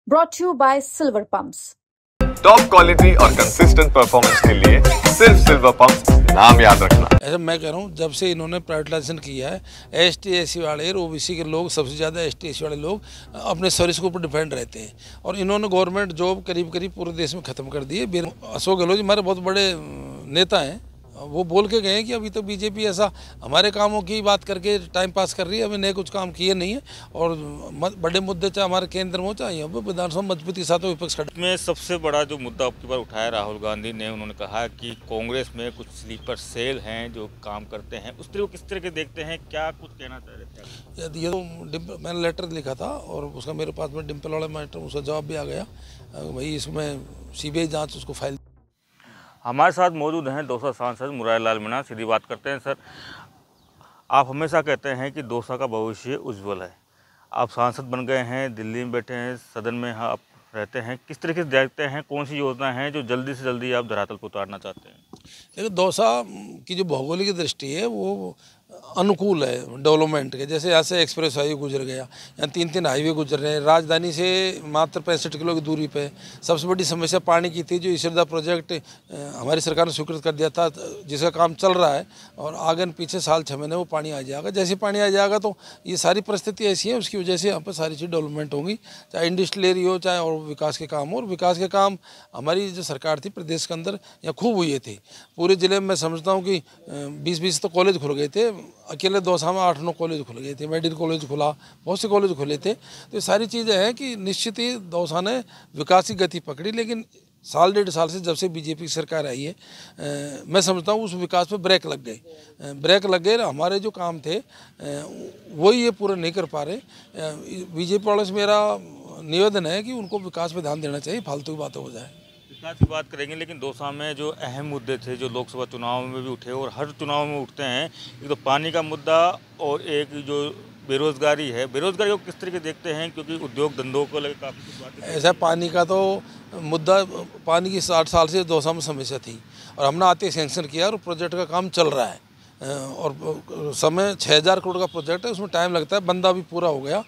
brought to you by Silver Pumps. Top quality और consistent performance के लिए सिर्फ सिल्वर पंप नाम याद रखना। ऐसा मैं कह रहा हूँ, जब से इन्होंने प्राइवेटाइजेशन किया है, एसटी एससी वाले और ओबीसी के लोग, सबसे ज़्यादा एसटी एससी वाले लोग अपने सर्विस के ऊपर डिपेंड रहते हैं और इन्होंने गवर्नमेंट जॉब करीब करीब पूरे देश में ख़त्म कर दी है। अशोक गहलोत जी हमारे बहुत बड़े नेता हैं, वो बोल के गए हैं कि अभी तो बीजेपी ऐसा हमारे कामों की बात करके टाइम पास कर रही है, अभी नए कुछ काम किए नहीं है और बड़े मुद्दे चाहे हमारे केंद्र में हो चाहे विधानसभा मजबूती के साथ विपक्ष खड़ा। में सबसे बड़ा जो मुद्दा आपकी बार उठाया राहुल गांधी ने, उन्होंने कहा कि कांग्रेस में कुछ स्लीपर सेल हैं जो काम करते हैं, उस तरह को किस तरह के देखते हैं, क्या कुछ कहना चाह रहे थे? ये तो मैंने लेटर लिखा था और उसका मेरे पास में डिम्पल वाला मैटर उसका जवाब भी आ गया भाई, इसमें सीबीआई जाँच उसको फाइल। हमारे साथ मौजूद हैं दौसा सांसद मुरारी लाल मीणा। सीधी बात करते हैं सर, आप हमेशा कहते हैं कि दौसा का भविष्य उज्जवल है। आप सांसद बन गए हैं, दिल्ली में बैठे हैं, सदन में आप रहते हैं, किस तरीके से देखते हैं, कौन सी योजना है जो जल्दी से जल्दी आप धरातल पर उतारना चाहते हैं? देखिए, दौसा की जो भौगोलिक दृष्टि है वो अनुकूल है डेवलपमेंट के। जैसे यहाँ से एक्सप्रेस हाईवे गुजर गया, यहाँ 3 हाईवे गुजर रहे हैं, राजधानी से मात्र 65 किलो की दूरी पे। सबसे बड़ी समस्या पानी की थी, जो ईश्वरदा प्रोजेक्ट हमारी सरकार ने स्वीकृत कर दिया था, जिसका काम चल रहा है और आगे पीछे साल 6 महीने वो पानी आ जाएगा। जैसे पानी आ जाएगा तो ये सारी परिस्थिति ऐसी है, उसकी वजह से यहाँ पर सारी चीज़ डेवलपमेंट होंगी, चाहे इंडस्ट्रियल एरिया हो चाहे और विकास के काम हो। और विकास के काम हमारी जो सरकार थी प्रदेश के अंदर यहाँ खूब हुए थे। पूरे ज़िले में मैं समझता हूँ कि 20 तो कॉलेज खुल गए थे, अकेले दौसा में 8-9 कॉलेज खुल गए थे, मेडिकल कॉलेज खुला, बहुत से कॉलेज खुले थे। तो ये सारी चीज़ें हैं कि निश्चित ही दौसा ने विकास की गति पकड़ी, लेकिन साल 1.5 साल से जब से बीजेपी की सरकार आई है मैं समझता हूँ उस विकास पे ब्रेक लग गए। हमारे जो काम थे वही ये पूरे नहीं कर पा रहे। बीजेपी वालों से मेरा निवेदन है कि उनको विकास पे ध्यान देना चाहिए, फालतू की बातें हो जाए। विकास की बात करेंगे, लेकिन दौसा में जो अहम मुद्दे थे जो लोकसभा चुनाव में भी उठे और हर चुनाव में उठते हैं, एक तो पानी का मुद्दा और एक जो बेरोजगारी है। बेरोजगारी को किस तरीके देखते हैं, क्योंकि उद्योग धंधों को लेकर काफ़ी कुछ बातें ऐसा पानी का तो मुद्दा, पानी की 60 साल से दौसा में समस्या थी और हमने आते सैंक्शन किया और प्रोजेक्ट का काम चल रहा है और समय 6000 करोड़ का प्रोजेक्ट है, उसमें टाइम लगता है, बंदा भी पूरा हो गया।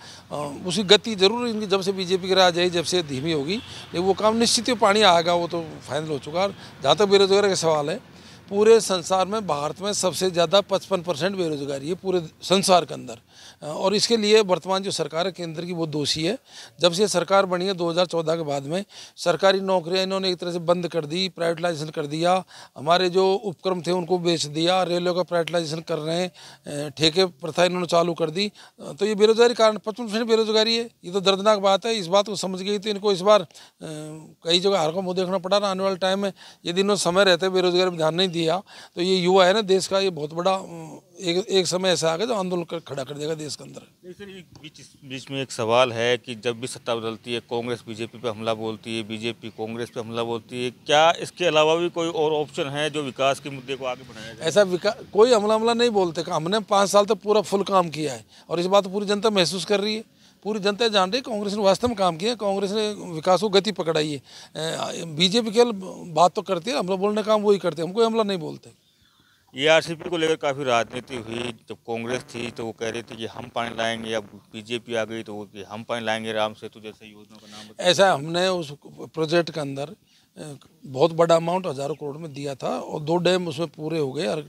उसकी गति जरूर इनकी जब से बीजेपी की राज आई जब से धीमी होगी, लेकिन वो काम निश्चित ही पानी आएगा, वो तो फाइनल हो चुका है। जहाँ तक बेरोजगारी का सवाल है, पूरे संसार में भारत में सबसे ज़्यादा 55% बेरोजगारी है पूरे संसार के अंदर और इसके लिए वर्तमान जो सरकार है केंद्र की वो दोषी है। जब से सरकार बनी है 2014 के बाद में सरकारी नौकरियां इन्होंने एक तरह से बंद कर दी, प्राइवेटाइजेशन कर दिया, हमारे जो उपक्रम थे उनको बेच दिया, रेलवे का प्राइवेटाइजेशन कर रहे हैं, ठेके प्रथा इन्होंने चालू कर दी। तो ये बेरोजगारी कारण 55% बेरोजगारी है, ये तो दर्दनाक बात है। इस बात को समझ गई तो इनको इस बार कई जगह हार का मुँह देखना पड़ा ना। आने वाले टाइम में यदि इन्होंने समय रहते बेरोजगारी पर ध्यान नहीं दिया तो ये युवा है ना देश का, ये बहुत बड़ा एक समय ऐसा आ गया जो आंदोलन खड़ा कर देगा देश के अंदर। सर, बीच में एक सवाल है कि जब भी सत्ता बदलती है, कांग्रेस बीजेपी पे हमला बोलती है, बीजेपी कांग्रेस पे हमला बोलती है, क्या इसके अलावा भी कोई और ऑप्शन है जो विकास के मुद्दे को आगे बढ़ाया जाए? ऐसा कोई हमला नहीं बोलते। हमने 5 साल तक पूरा फुल काम किया है और इस बात पूरी जनता महसूस कर रही है, पूरी जनता जान रही है कांग्रेस ने वास्तव में काम किया, कांग्रेस ने विकास को गति पकड़ाई है। बीजेपी केवल बात तो करती है, हमला बोलने काम वही करते हैं, हम कोई हमला नहीं बोलते। ERCP को लेकर काफ़ी राजनीति हुई। जब कांग्रेस थी तो वो कह रही थी कि हम पानी लाएंगे, या बीजेपी आ गई तो वो कि हम पानी लाएंगे, राम सेतु जैसे योजना का नाम। ऐसा हमने उस प्रोजेक्ट के अंदर बहुत बड़ा अमाउंट हज़ारों करोड़ में दिया था और 2 डैम उसमें पूरे हो गए और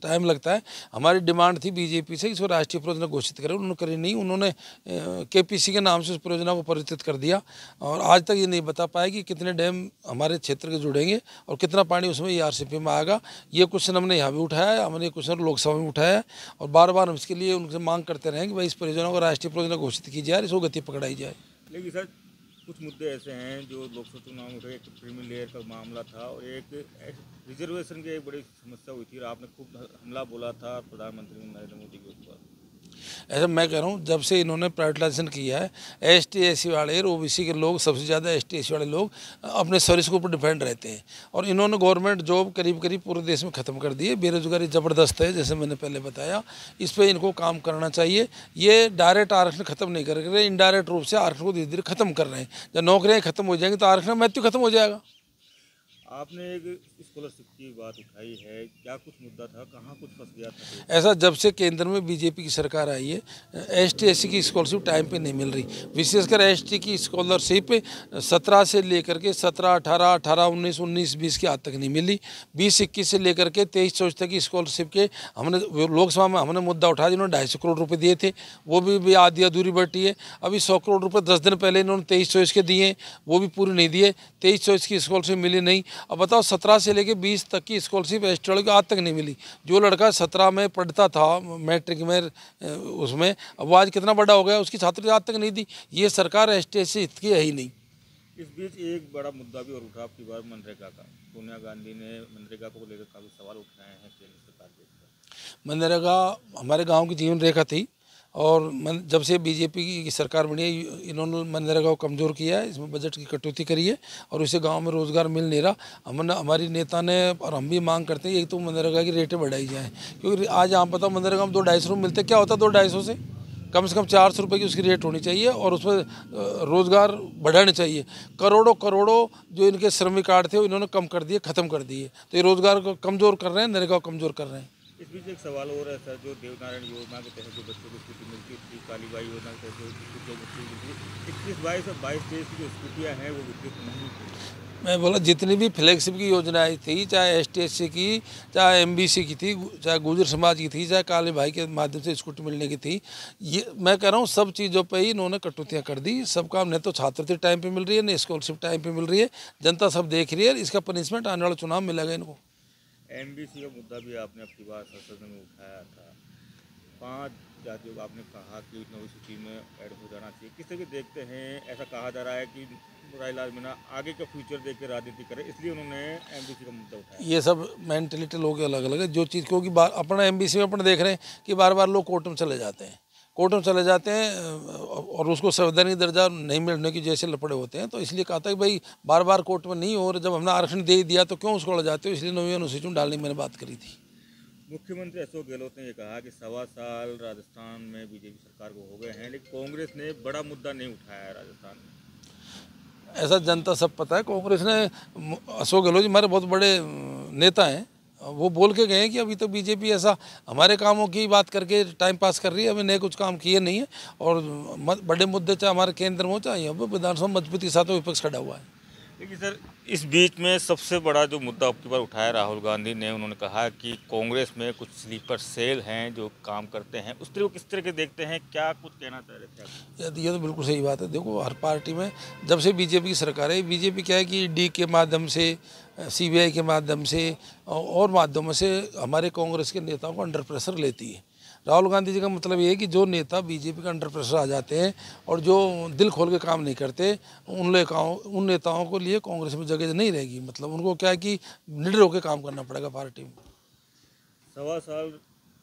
टाइम लगता है। हमारी डिमांड थी बीजेपी से इसको राष्ट्रीय परियोजना घोषित करें, उन्होंने करी नहीं। उन्होंने KPC के नाम से उस परियोजना को परिचित कर दिया और आज तक ये नहीं बता पाए कि कितने डैम हमारे क्षेत्र के जुड़ेंगे और कितना पानी उसमें ERCP में आएगा। ये क्वेश्चन हमने यहाँ भी उठाया है, हमने ये क्वेश्चन लोकसभा में उठाया है और बार बार हम इसके लिए उनसे मांग करते रहें कि भाई इस परियोजना को राष्ट्रीय परियोजना घोषित की जाए, इसको गति पकड़ाई जाए। लेकिन सर, कुछ मुद्दे ऐसे हैं जो लोकसभा चुनाव में उठे। एक क्रीमी लेयर का मामला था और एक रिजर्वेशन की एक बड़ी समस्या हुई थी और आपने खूब हमला बोला था प्रधानमंत्री नरेंद्र मोदी के ऊपर। ऐसा मैं कह रहा हूँ, जब से इन्होंने प्राइवेटाइजेशन किया है, एसटी एससी वाले और ओबीसी के लोग, सबसे ज़्यादा एसटी एससी वाले लोग अपने सर्विस के ऊपर डिपेंड रहते हैं और इन्होंने गवर्नमेंट जॉब करीब करीब पूरे देश में ख़त्म कर दी है। बेरोजगारी ज़बरदस्त है, जैसे मैंने पहले बताया, इस पर इनको काम करना चाहिए। ये डायरेक्ट आरक्षण खत्म नहीं कर रहे, इनडायरेक्ट रूप से आरक्षण को धीरे धीरे खत्म कर रहे हैं। जब नौकरियाँ खत्म हो जाएंगी तो आरक्षण मृत्यु खत्म हो जाएगा। आपने एक स्कॉलरशिप की बात उठाई है, क्या कुछ मुद्दा था, कहाँ कुछ फंस गया था? ऐसा जब से केंद्र में बीजेपी की सरकार आई है, एसटी एससी की स्कॉलरशिप टाइम पे नहीं मिल रही। विशेषकर एसटी की स्कॉलरशिप 17 से लेकर के 17, 18, 18, 19, 19, 20 की आज तक नहीं मिली। 20, 21 से लेकर के 23, 24 तक की स्कॉलरशिप के हमने लोकसभा में हमने मुद्दा उठाया, जिन्होंने 250 करोड़ रुपये दिए थे, वो भी आधी अधूरी बटी है। अभी 100 करोड़ रुपये 10 दिन पहले इन्होंने 23, 24 के दिए, वो भी पूरे नहीं दिए। 23, 24 की स्कॉलरशिप मिली नहीं। अब बताओ 17 से लेकर 20 तक की स्कॉलरशिप एसटी वालों की आज तक नहीं मिली। जो लड़का 17 में पढ़ता था मैट्रिक में, उसमें अब वो आज कितना बड़ा हो गया, उसकी छात्रवृत्ति आज तक नहीं दी। ये सरकार एसटी एससी हित की है ही नहीं। इस बीच एक बड़ा मुद्दा भी और उठा आपकी बार मनरेगा का। सोनिया गांधी ने मनरेगा को लेकर काफ़ी सवाल उठाए हैं केंद्र सरकार के ऊपर। मनरेगा हमारे गांव की जीवन रेखा थी, और जब से बीजेपी की सरकार बनी है, इन्होंने मनरेगा को कमज़ोर किया है, इसमें बजट की कटौती करी है, और उससे गांव में रोज़गार मिल नहीं रहा। हमारी नेता ने और हम भी मांग करते हैं, एक तो मनरेगा की रेटें बढ़ाई जाएँ, क्योंकि आज आप पता मनरेगा में 200-250 रुपये मिलते, क्या होता है 200-250 से कम 400 रुपये की उसकी रेट होनी चाहिए, और उसमें रोज़गार बढ़ाने चाहिए। करोड़ों करोड़ों जो इनके श्रमिक कार्ड थे इन्होंने कम कर दिए, ख़त्म कर दिए, तो ये रोज़गार को कमज़ोर कर रहे हैं, नरेगा को कमज़ोर कर रहे हैं। इस बीच एक सवाल और है सर, जो देवनारायण योजना के तहत जो बच्चों को स्कूटी मिलती थी, कालीबाई योजना के तहत जो बच्चों को मिलती थी, 21, 22 और 22, 23 की जो स्कूटियाँ हैं वो वितरित नहीं थी। मैं बोला जितनी भी फ्लैगशिप की योजनाएं थी, चाहे एसटी एससी की, चाहे एमबीसी की थी, चाहे गुजर समाज की थी, चाहे काले भाई के माध्यम से स्कूटी मिलने की थी, ये मैं कह रहा हूँ सब चीज़ों पे ही इन्होंने कटौतियाँ कर दी। सब काम न तो छात्रवृत्ति टाइम पे मिल रही है, न स्कॉलरशिप टाइम पे मिल रही है। जनता सब देख रही है, इसका पनिशमेंट आने वाला चुनाव मिलेगा इनको। एमबीसी का मुद्दा भी आपने अपनी बार संसद में उठाया था। 5 जातियों का आपने कहा कि नई सूची में ऐड हो जाना चाहिए। किस तरह देखते हैं, ऐसा कहा जा रहा है कि मुरारीलाल मीणा आगे का फ्यूचर देख के राजनीति करे, इसलिए उन्होंने एमबीसी का मुद्दा उठाया। ये सब मेंटलिटी लोगों की अलग अलग है। जो चीज़ क्योंकि अपना एमबीसी में अपन देख रहे हैं कि बार बार लोग कोर्ट में चले जाते हैं, और उसको संवैधानिक दर्जा नहीं मिलने की जैसे लपड़े होते हैं। तो इसलिए कहा था कि भाई बार बार कोर्ट में नहीं हो, और जब हमने आरक्षण दे दिया तो क्यों उसको लड़ जाते हो, इसलिए 9वीं अनुसूची में डालने की मैंने बात करी थी। मुख्यमंत्री अशोक गहलोत ने यह कहा कि 1.25 साल राजस्थान में बीजेपी सरकार को हो गए हैं, लेकिन कांग्रेस ने बड़ा मुद्दा नहीं उठाया है राजस्थान में। ऐसा जनता सब पता है। कांग्रेस ने, अशोक गहलोत जी हमारे बहुत बड़े नेता हैं, वो बोल के गए हैं कि अभी तो बीजेपी ऐसा हमारे कामों की बात करके टाइम पास कर रही है, अभी नए कुछ काम किए नहीं है। और बड़े मुद्दे चाहे हमारे केंद्र में हो चाहे विधानसभा मजबूती के साथ विपक्ष खड़ा हुआ है। लेकिन सर, इस बीच में सबसे बड़ा जो मुद्दा अब की बार उठाया राहुल गांधी ने, उन्होंने कहा कि कांग्रेस में कुछ स्लीपर सेल हैं जो काम करते हैं। उस तरह को किस तरह के देखते हैं, क्या कुछ कहना चाह रहे थे आप? ये तो बिल्कुल सही बात है। देखो हर पार्टी में जब से बीजेपी की सरकार है, बीजेपी क्या है कि डी के माध्यम से, सीबीआई के माध्यम से और माध्यमों से हमारे कांग्रेस के नेताओं को अंडर प्रेशर लेती है। राहुल गांधी जी का मतलब ये है कि जो नेता बीजेपी का अंडर प्रेशर आ जाते हैं और जो दिल खोल के काम नहीं करते, उन नेताओं को लिए कांग्रेस में जगह नहीं रहेगी। मतलब उनको क्या है कि निडर होकर काम करना पड़ेगा पार्टी में। 1.25 साल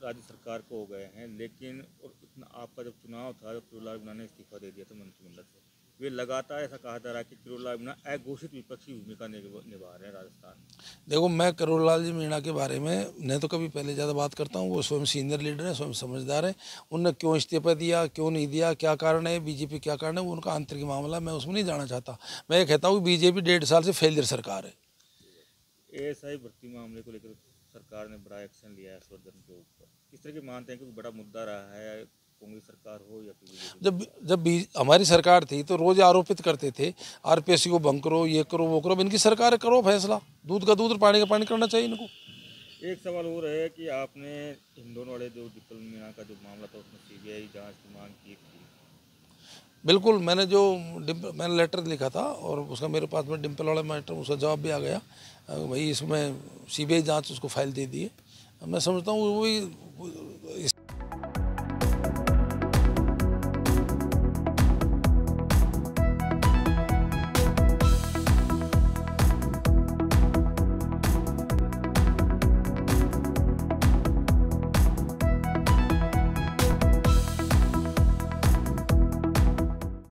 राज्य सरकार को हो गए हैं, लेकिन और इतना आपका जब चुनाव था, जब किरोड़लाल मीणा ने इस्तीफा दे दिया था मंत्रिमंडल से, वे लगातार ऐसा कहा जा रहा है कि किरोड़लाल मीणा अघोषित विपक्षी भूमिका निभा रहे हैं राजस्थान में। देखो मैं किरोड़लाल जी मीणा के बारे में न तो कभी पहले ज़्यादा बात करता हूँ, वो स्वयं सीनियर लीडर हैं, स्वयं समझदार हैं। उनने क्यों इस्तीफा दिया, क्यों नहीं दिया, क्या कारण है, बीजेपी क्या कारण है, वो उनका आंतरिक मामला, मैं उसमें नहीं जाना चाहता। मैं ये कहता हूँ कि बीजेपी 1.5 साल से फेलियर सरकार है। एएसआई भर्ती मामले को लेकर सरकार ने बड़ा एक्शन लिया है हर्षवर्धन के ऊपर, किस तरह के मानते हैं कि बड़ा मुद्दा रहा है, कांग्रेस सरकार हो या फिर जब हमारी सरकार थी तो रोज आरोपित करते थे आरपीएससी को भंग करो, ये करो, वो करो। इनकी सरकार है, करो फैसला, दूध का दूध और पानी का पानी करना चाहिए इनको। एक सवाल और है कि आपने हिंडोन वाले जो डिम्पल मीणा का जो मामला था उसमें सीबीआई जांच की मांग की थी। बिल्कुल, मैंने लेटर लिखा था और उसका मेरे पास में डिम्पल वाला मैटर, उसका जवाब भी आ गया भाई, इसमें सीबीआई जांच उसको फाइल दे दी है। मैं समझता हूँ वही